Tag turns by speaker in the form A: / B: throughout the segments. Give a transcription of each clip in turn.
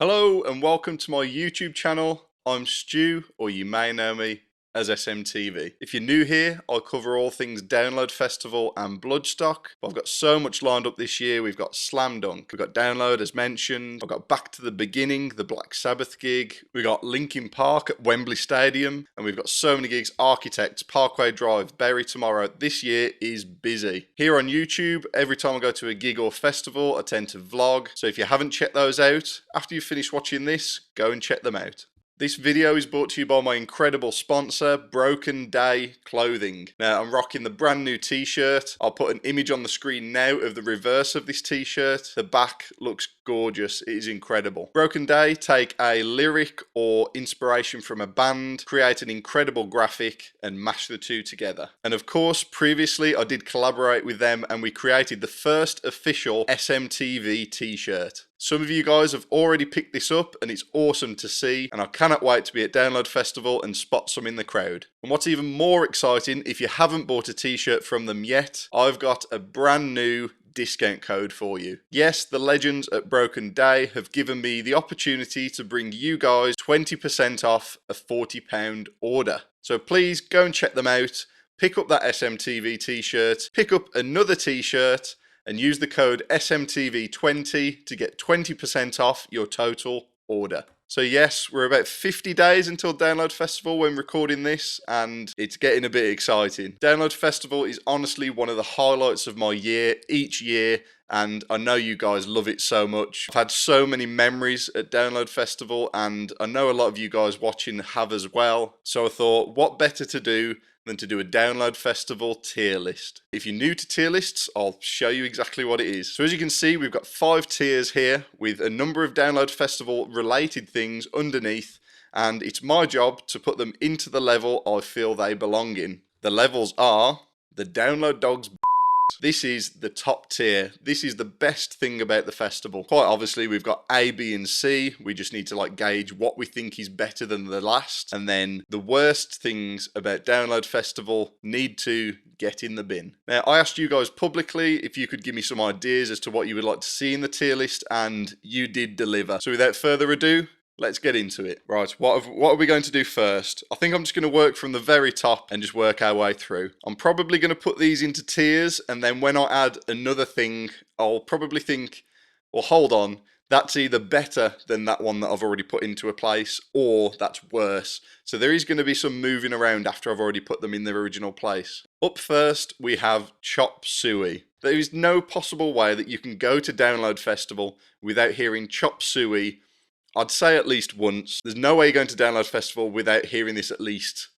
A: Hello and welcome to my YouTube channel. I'm Stu, or you may know me as SMTV. If you're new here, I cover all things Download Festival and Bloodstock. I've got so much lined up this year. We've got Slam Dunk, we've got Download as mentioned, I've got Back to the Beginning, the Black Sabbath gig, we've got Linkin Park at Wembley Stadium, and we've got so many gigs, Architects, Parkway Drive, Bury Tomorrow. This year is busy. Here on YouTube, every time I go to a gig or festival, I tend to vlog. So if you haven't checked those out, after you've finished watching this, go and check them out. This video is brought to you by my incredible sponsor, Broken Day Clothing. Now, I'm rocking the brand new t-shirt. I'll put an image on the screen now of the reverse of this t-shirt. The back looks gorgeous. It is incredible. Broken Day take a lyric or inspiration from a band, create an incredible graphic, and mash the two together. And of course, previously I did collaborate with them and we created the first official SMTV t-shirt. Some of you guys have already picked this up and it's awesome to see, and I cannot wait to be at Download Festival and spot some in the crowd. And what's even more exciting, if you haven't bought a t-shirt from them yet, I've got a brand new discount code for you. Yes, the legends at Broken Day have given me the opportunity to bring you guys 20% off a £40 order. So please go and check them out, pick up that SMTV t-shirt, pick up another t-shirt, and use the code SMTV20 to get 20% off your total order. So yes, we're about 50 days until Download Festival when recording this, and it's getting a bit exciting. Download Festival is honestly one of the highlights of my year, each year, and I know you guys love it so much. I've had so many memories at Download Festival, and I know a lot of you guys watching have as well. So I thought, what better to do than to do a Download Festival tier list. If you're new to tier lists, I'll show you exactly what it is. So as you can see, we've got 5 tiers here with a number of Download Festival related things underneath, and it's my job to put them into the level I feel they belong in. The levels are the Download Dogs. This is the top tier. This is the best thing about the festival. Quite obviously, we've got A, B, and C. We just need to gauge what we think is better than the last. And then the worst things about Download Festival need to get in the bin. Now, I asked you guys publicly if you could give me some ideas as to what you would like to see in the tier list, and you did deliver. So without further ado, let's get into it. Right, what are we going to do first? I think I'm just going to work from the very top and just work our way through. I'm probably going to put these into tiers, and then when I add another thing, I'll probably think, well, hold on, that's either better than that one that I've already put into a place, or that's worse. So there is going to be some moving around after I've already put them in their original place. Up first, we have Chop Suey. There is no possible way that you can go to Download Festival without hearing Chop Suey. I'd say at least once. There's no way you're going to Download Festival without hearing this at least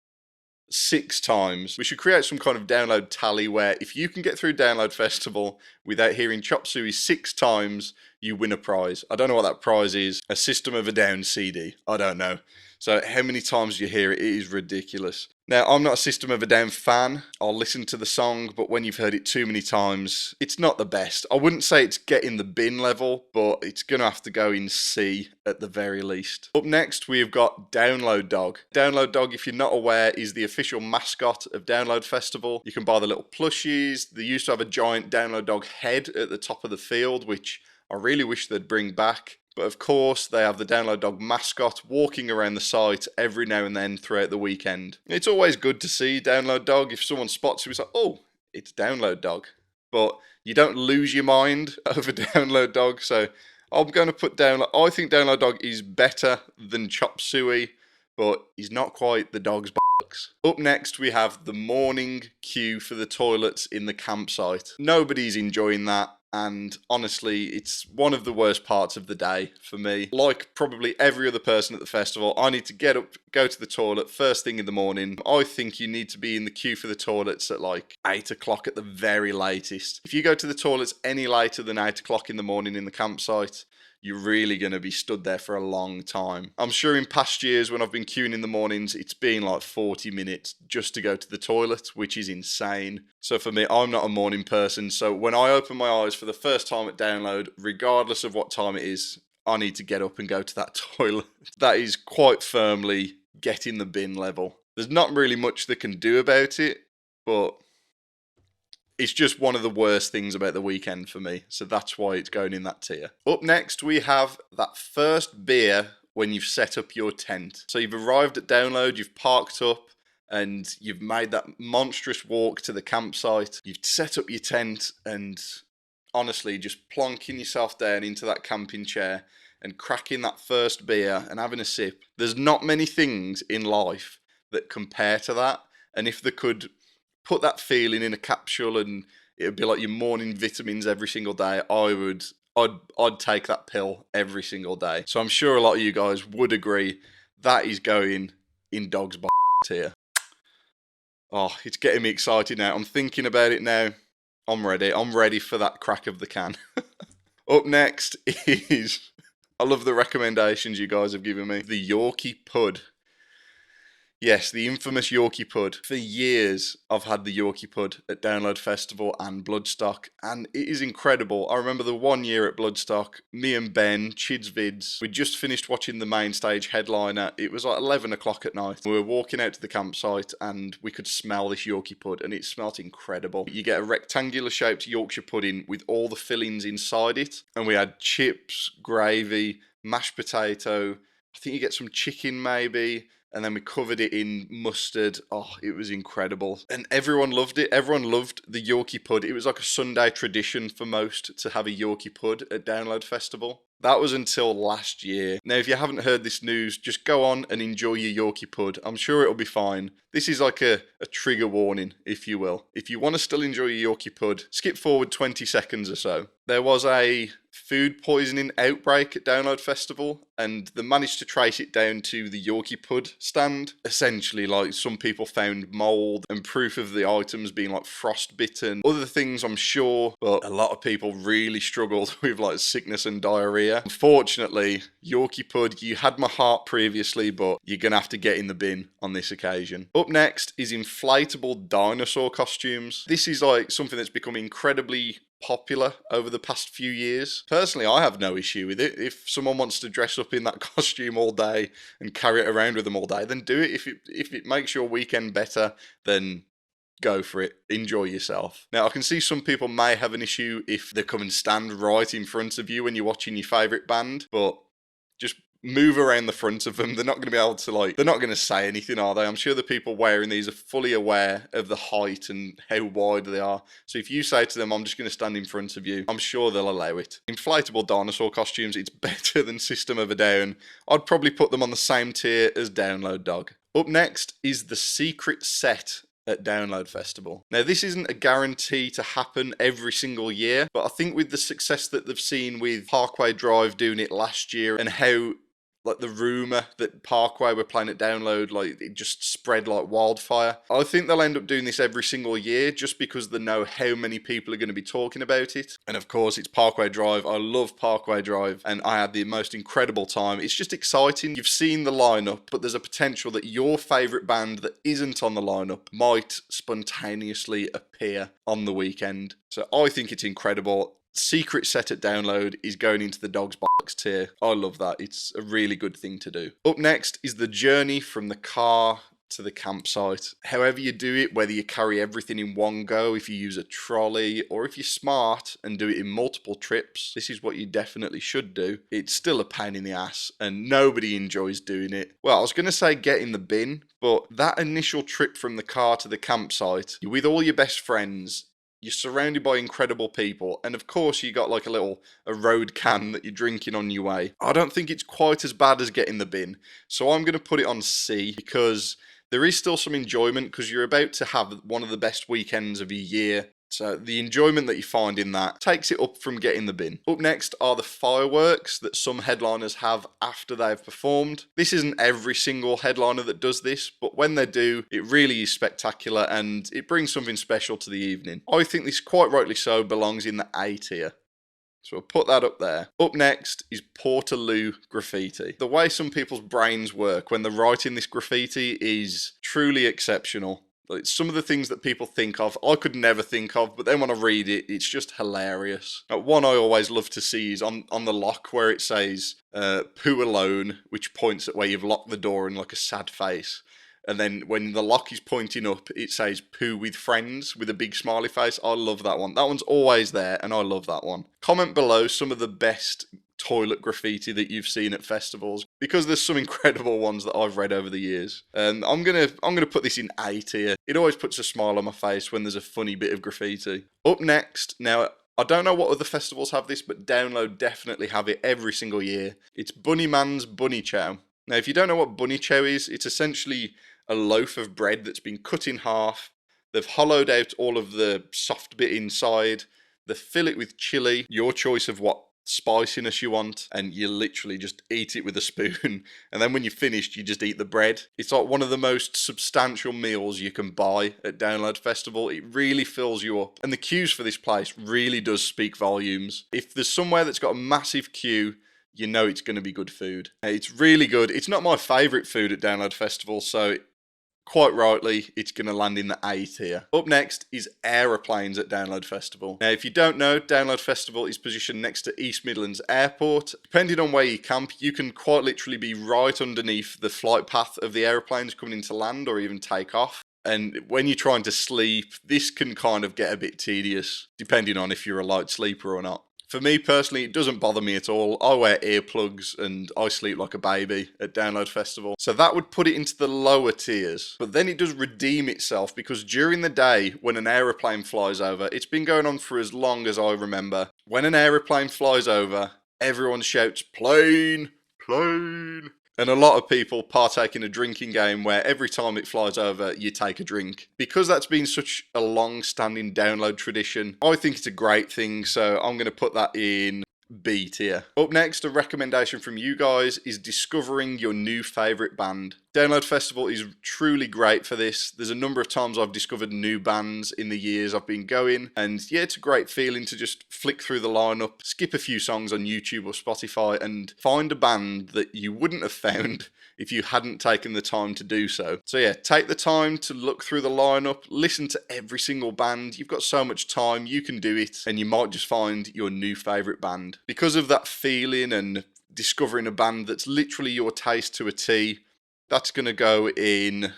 A: 6 times. We should create some kind of download tally where if you can get through Download Festival without hearing Chop Suey 6 times, you win a prize. I don't know what that prize is. A System of a Down CD. I don't know. So how many times you hear it, it is ridiculous. Now, I'm not a System of a Down fan. I'll listen to the song, but when you've heard it too many times, it's not the best. I wouldn't say it's getting the bin level, but it's going to have to go in C at the very least. Up next, we've got Download Dog. Download Dog, if you're not aware, is the official mascot of Download Festival. You can buy the little plushies. They used to have a giant Download Dog head at the top of the field, which I really wish they'd bring back. But of course, they have the Download Dog mascot walking around the site every now and then throughout the weekend. It's always good to see Download Dog. If someone spots you, it's like, oh, it's Download Dog. But you don't lose your mind over Download Dog. So I'm going to put Download. I think Download Dog is better than Chop Suey, but he's not quite the dog's bollocks. Up next, we have the morning queue for the toilets in the campsite. Nobody's enjoying that. And honestly, it's one of the worst parts of the day for me. Like probably every other person at the festival, I need to get up, go to the toilet first thing in the morning. I think you need to be in the queue for the toilets at 8 o'clock at the very latest. If you go to the toilets any later than 8 o'clock in the morning in the campsite, you're really going to be stood there for a long time. I'm sure in past years when I've been queuing in the mornings, it's been 40 minutes just to go to the toilet, which is insane. So for me, I'm not a morning person. So when I open my eyes for the first time at Download, regardless of what time it is, I need to get up and go to that toilet. That is quite firmly getting the bin level. There's not really much they can do about it, but It's just one of the worst things about the weekend for me, so that's why it's going in that tier. Up next, we have that first beer when you've set up your tent. So you've arrived at Download, you've parked up, and you've made that monstrous walk to the campsite. You've set up your tent, and honestly, just plonking yourself down into that camping chair and cracking that first beer and having a sip. There's not many things in life that compare to that, and if they could put that feeling in a capsule and it would be like your morning vitamins every single day, I'd take that pill every single day. So I'm sure a lot of you guys would agree that is going in dog's tier. Oh, it's getting me excited now. I'm thinking about it now. I'm ready. I'm ready for that crack of the can. Up next is, I love the recommendations you guys have given me, the Yorkie Pudd. Yes, the infamous Yorkie Pudd. For years, I've had the Yorkie Pudd at Download Festival and Bloodstock, and it is incredible. I remember the one year at Bloodstock, me and Ben, Chids Vids, we just finished watching the main stage headliner. It was like 11 o'clock at night. We were walking out to the campsite, and we could smell this Yorkie Pudd, and it smelt incredible. You get a rectangular shaped Yorkshire pudding with all the fillings inside it, and we had chips, gravy, mashed potato, I think you get some chicken maybe, and then we covered it in mustard. Oh, it was incredible. And everyone loved it. Everyone loved the Yorkie Pudd. It was like a Sunday tradition for most to have a Yorkie Pudd at Download Festival. That was until last year. Now, if you haven't heard this news, just go on and enjoy your Yorkie Pudd. I'm sure it'll be fine. This is like a trigger warning, if you will. If you want to still enjoy your Yorkie Pudd, skip forward 20 seconds or so. There was a food poisoning outbreak at Download Festival, and they managed to trace it down to the Yorkie Pudd stand. Essentially, like, some people found mold and proof of the items being like frostbitten. Other things, I'm sure, but a lot of people really struggled with like sickness and diarrhea. Unfortunately, Yorkie Pudd, you had my heart previously, but you're gonna have to get in the bin on this occasion. Up next is inflatable dinosaur costumes. This is like something that's become incredibly popular over the past few years. Personally, I have no issue with it. If someone wants to dress up in that costume all day and carry it around with them all day, then do it. If it makes your weekend better, then go for it. Enjoy yourself. Now, I can see some people may have an issue if they come and stand right in front of you when you're watching your favourite band, but just move around the front of them. They're not going to be able to, they're not going to say anything, are they? I'm sure the people wearing these are fully aware of the height and how wide they are. So if you say to them, I'm just going to stand in front of you, I'm sure they'll allow it. Inflatable dinosaur costumes, it's better than System of a Down. I'd probably put them on the same tier as Download Dog. Up next is the secret set at Download Festival. Now, this isn't a guarantee to happen every single year, but I think with the success that they've seen with Parkway Drive doing it last year, and how like the rumour that Parkway were playing at Download, like it just spread like wildfire. I think they'll end up doing this every single year just because they know how many people are going to be talking about it. And of course, it's Parkway Drive. I love Parkway Drive and I had the most incredible time. It's just exciting. You've seen the lineup, but there's a potential that your favourite band that isn't on the lineup might spontaneously appear on the weekend. So I think it's incredible. Secret set at Download is going into the dog's box tier. I love that. It's a really good thing to do. Up next is the journey from the car to the campsite. However you do it, whether you carry everything in one go, if you use a trolley, or if you're smart and do it in multiple trips, this is what you definitely should do. It's still a pain in the ass and nobody enjoys doing it. Well, I was going to say get in the bin, but that initial trip from the car to the campsite, you're with all your best friends, you're surrounded by incredible people, and of course you got like a road can that you're drinking on your way. I don't think it's quite as bad as getting the bin, so I'm going to put it on C, because there is still some enjoyment, because you're about to have one of the best weekends of your year. So the enjoyment that you find in that takes it up from getting the bin. Up next are the fireworks that some headliners have after they've performed. This isn't every single headliner that does this, but when they do, it really is spectacular and it brings something special to the evening. I think this, quite rightly so, belongs in the A tier. So we'll put that up there. Up next is porta-loo graffiti. The way some people's brains work when they're writing this graffiti is truly exceptional. Like, some of the things that people think of, I could never think of, but then when I read it, it's just hilarious. One I always love to see is on the lock where it says, poo alone, which points at where you've locked the door in like a sad face. And then when the lock is pointing up, it says poo with friends with a big smiley face. I love that one. That one's always there, and I love that one. Comment below some of the best toilet graffiti that you've seen at festivals, because there's some incredible ones that I've read over the years. And I'm gonna put this in A tier. It always puts a smile on my face when there's a funny bit of graffiti. Up next, now I don't know what other festivals have this, but Download definitely have it every single year. It's Bunny Man's Bunny Chow. Now, if you don't know what Bunny Chow is, it's essentially a loaf of bread that's been cut in half. They've hollowed out all of the soft bit inside. They fill it with chili, your choice of what spiciness you want, and you literally just eat it with a spoon. And then when you're finished, you just eat the bread. It's like one of the most substantial meals you can buy at Download Festival. It really fills you up, and the queues for this place really does speak volumes. If there's somewhere that's got a massive queue, you know it's going to be good food. It's really good. It's not my favourite food at Download Festival, so quite rightly, it's going to land in the A tier. Up next is aeroplanes at Download Festival. Now, if you don't know, Download Festival is positioned next to East Midlands Airport. Depending on where you camp, you can quite literally be right underneath the flight path of the aeroplanes coming into land or even take off. And when you're trying to sleep, this can kind of get a bit tedious, depending on if you're a light sleeper or not. For me personally, it doesn't bother me at all. I wear earplugs and I sleep like a baby at Download Festival. So that would put it into the lower tiers. But then it does redeem itself, because during the day when an aeroplane flies over, it's been going on for as long as I remember. When an aeroplane flies over, everyone shouts, "Plane, plane." And a lot of people partake in a drinking game where every time it flies over, you take a drink. Because that's been such a long-standing Download tradition, I think it's a great thing, so I'm going to put that in B tier. Up next, a recommendation from you guys is discovering your new favourite band. Download Festival is truly great for this. There's a number of times I've discovered new bands in the years I've been going, and yeah, it's a great feeling to just flick through the lineup, skip a few songs on YouTube or Spotify, and find a band that you wouldn't have found if you hadn't taken the time to do so. So yeah, take the time to look through the lineup, listen to every single band. You've got so much time, you can do it, and you might just find your new favourite band. Because of that feeling and discovering a band that's literally your taste to a T, that's going to go in,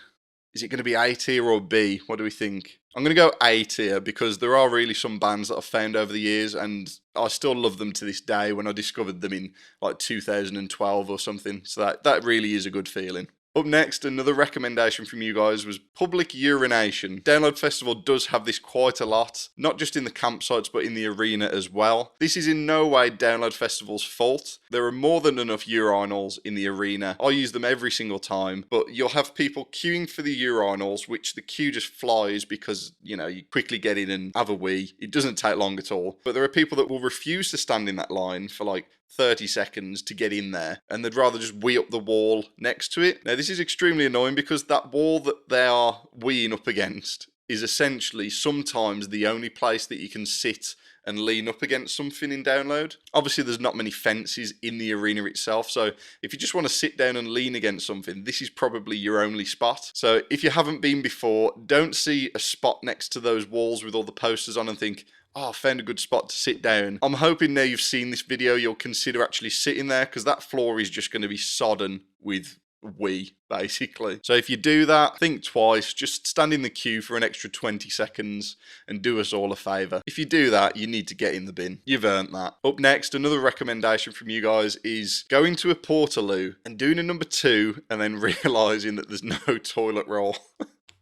A: is it going to be A tier or B? What do we think? I'm going to go A tier, because there are really some bands that I've found over the years and I still love them to this day when I discovered them in like 2012 or something. So that really is a good feeling. Up next, another recommendation from you guys was public urination. Download Festival does have this quite a lot, not just in the campsites but in the arena as well. This is in no way Download Festival's fault. There are more than enough urinals in the arena. I use them every single time, but you'll have people queuing for the urinals, which the queue just flies because, you know, you quickly get in and have a wee. It doesn't take long at all. But there are people that will refuse to stand in that line for like 30 seconds to get in there, and they'd rather just wee up the wall next to it. Now, this is extremely annoying because that wall that they are weeing up against is essentially sometimes the only place that you can sit and lean up against something in Download. Obviously, there's not many fences in the arena itself, so if you just want to sit down and lean against something, this is probably your only spot. So if you haven't been before, don't see a spot next to those walls with all the posters on and think, oh, I found a good spot to sit down. I'm hoping now you've seen this video, you'll consider actually sitting there, because that floor is just going to be sodden with wee, basically. So if you do that, think twice, just stand in the queue for an extra 20 seconds and do us all a favour. If you do that, you need to get in the bin. You've earned that. Up next, another recommendation from you guys is going to a porta-loo and doing a number 2 and then realising that there's no toilet roll.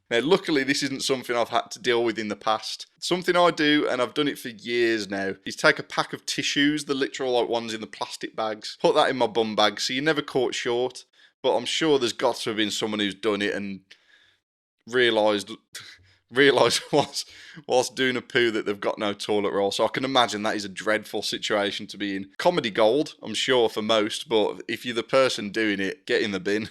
A: Now, luckily, this isn't something I've had to deal with in the past. Something I do, and I've done it for years now, is take a pack of tissues, the literal like ones in the plastic bags, put that in my bum bag so you're never caught short. But I'm sure there's got to have been someone who's done it and realised whilst doing a poo that they've got no toilet roll. So I can imagine that is a dreadful situation to be in. Comedy gold, I'm sure, for most, but if you're the person doing it, get in the bin.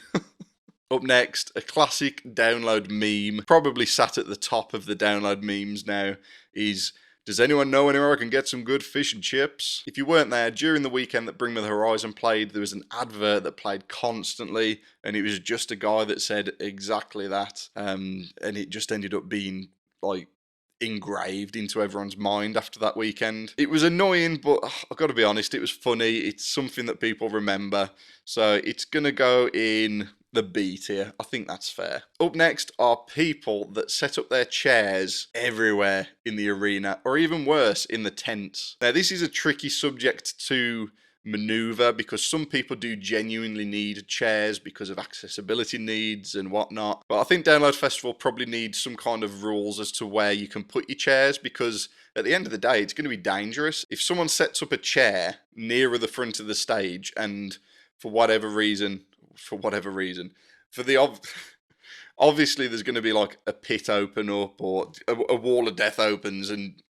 A: Up next, a classic Download meme, probably sat at the top of the Download memes now, is, does anyone know anywhere I can get some good fish and chips? If you weren't there, during the weekend that Bring Me the Horizon played, there was an advert that played constantly, and it was just a guy that said exactly that, and it just ended up being, like, engraved into everyone's mind after that weekend. It was annoying, but I've got to be honest, it was funny. It's something that people remember. So it's going to go in the B tier. I think that's fair. Up next are people that set up their chairs everywhere in the arena, or even worse, in the tents. Now, this is a tricky subject to maneuver because some people do genuinely need chairs because of accessibility needs and whatnot. But I think Download Festival probably needs some kind of rules as to where you can put your chairs, because at the end of the day, it's going to be dangerous. If someone sets up a chair nearer the front of the stage and for whatever reason, for the obviously there's going to be like a pit open up or a wall of death opens and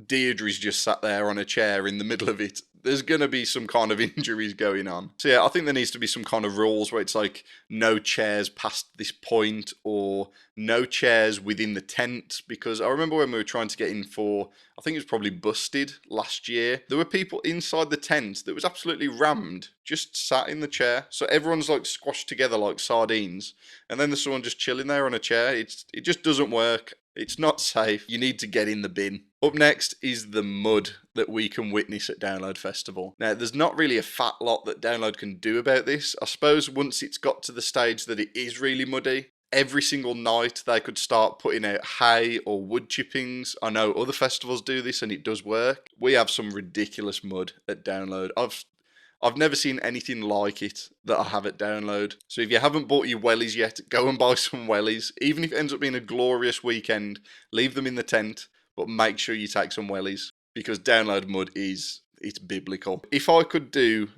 A: Deirdre's just sat there on a chair in the middle of it. There's going to be some kind of injuries going on. So yeah, I think there needs to be some kind of rules where it's like no chairs past this point or no chairs within the tent, because I remember when we were trying to get in for, I think it was probably Busted last year, there were people inside the tent that was absolutely rammed, just sat in the chair. So everyone's like squashed together like sardines, and then there's someone just chilling there on a chair. It just doesn't work. It's not safe. You need to get in the bin. Up next is the mud that we can witness at Download Festival. Now, there's not really a fat lot that Download can do about this. I suppose once it's got to the stage that it is really muddy, every single night they could start putting out hay or wood chippings. I know other festivals do this and it does work. We have some ridiculous mud at Download. I've never seen anything like it that I have at Download. So if you haven't bought your wellies yet, go and buy some wellies. Even if it ends up being a glorious weekend, leave them in the tent, but make sure you take some wellies, because Download mud it's biblical. If I could do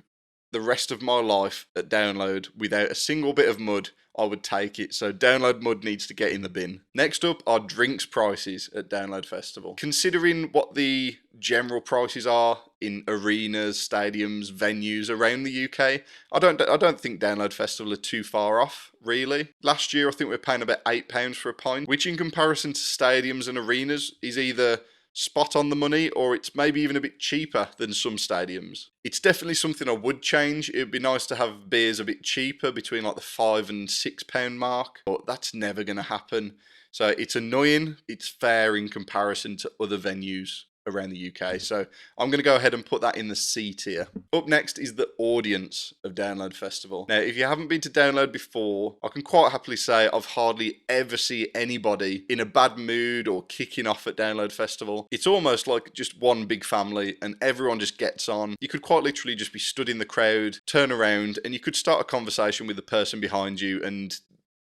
A: the rest of my life at Download without a single bit of mud, I would take it. So Download mud needs to get in the bin. Next up are drinks prices at Download Festival. Considering what the general prices are in arenas, stadiums, venues around the UK, I don't think Download Festival are too far off, really. Last year I think we were paying about £8 for a pint, which in comparison to stadiums and arenas is either spot on the money, or it's maybe even a bit cheaper than some stadiums. It's definitely something I would change. It would be nice to have beers a bit cheaper, between like the £5 and £6 mark, but that's never going to happen. So it's annoying. It's fair in comparison to other venues around the UK. So I'm going to go ahead and put that in the C tier. Up next is the audience of Download Festival. Now, if you haven't been to Download before, I can quite happily say I've hardly ever seen anybody in a bad mood or kicking off at Download Festival. It's almost like just one big family and everyone just gets on. You could quite literally just be stood in the crowd, turn around, and you could start a conversation with the person behind you and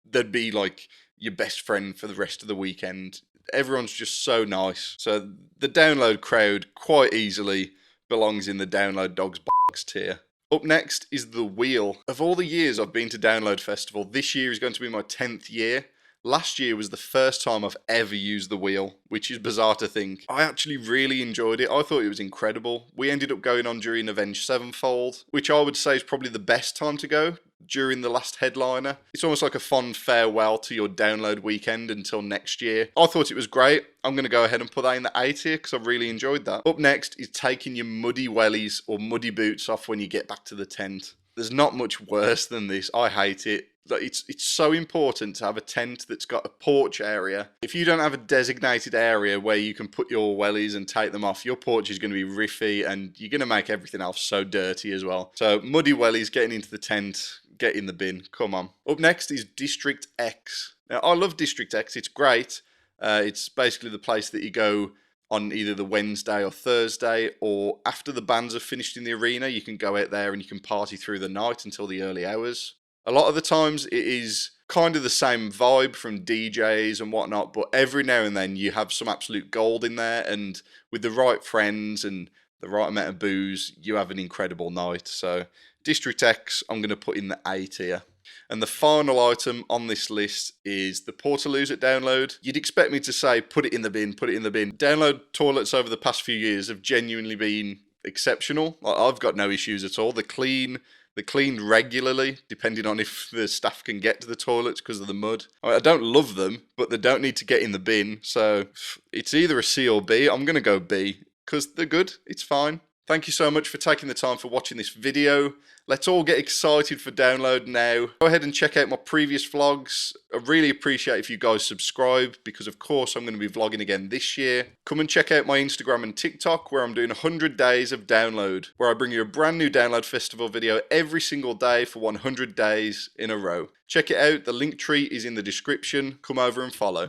A: they'd be like your best friend for the rest of the weekend. Everyone's just so nice. So the Download crowd quite easily belongs in the Download Dogs box tier. Up next is the wheel. Of all the years I've been to Download Festival, this year is going to be my 10th year. Last year was the first time I've ever used the wheel, which is bizarre to think. I actually really enjoyed it. I thought it was incredible. We ended up going on during Avenged Sevenfold, which I would say is probably the best time to go, during the last headliner. It's almost like a fond farewell to your Download weekend until next year. I thought it was great. I'm going to go ahead and put that in the A tier because I really enjoyed that. Up next is taking your muddy wellies or muddy boots off when you get back to the tent. There's not much worse than this. I hate it. Like, it's so important to have a tent that's got a porch area. If you don't have a designated area where you can put your wellies and take them off, your porch is going to be riffy and you're going to make everything else so dirty as well. So muddy wellies getting into the tent, get in the bin, come on. Up next is District X. Now, I love District X, it's great. It's basically the place that you go on either the Wednesday or Thursday, or after the bands have finished in the arena, you can go out there and you can party through the night until the early hours. A lot of the times it is kind of the same vibe from DJs and whatnot, but every now and then you have some absolute gold in there, and with the right friends and the right amount of booze, you have an incredible night. So District X, I'm going to put in the A tier. And the final item on this list is the porta-loos at Download. You'd expect me to say, put it in the bin, put it in the bin. Download toilets over the past few years have genuinely been exceptional. I've got no issues at all. They're cleaned regularly, depending on if the staff can get to the toilets because of the mud. I don't love them, but they don't need to get in the bin. So it's either a C or B. I'm going to go B because they're good. It's fine. Thank you so much for taking the time for watching this video. Let's all get excited for download now. Go ahead and check out my previous vlogs. I really appreciate if you guys subscribe because of course I'm going to be vlogging again this year. Come and check out my Instagram and TikTok where I'm doing 100 days of download, where I bring you a brand new download festival video every single day for 100 days in a row. Check it out, the link tree is in the description. Come over and follow.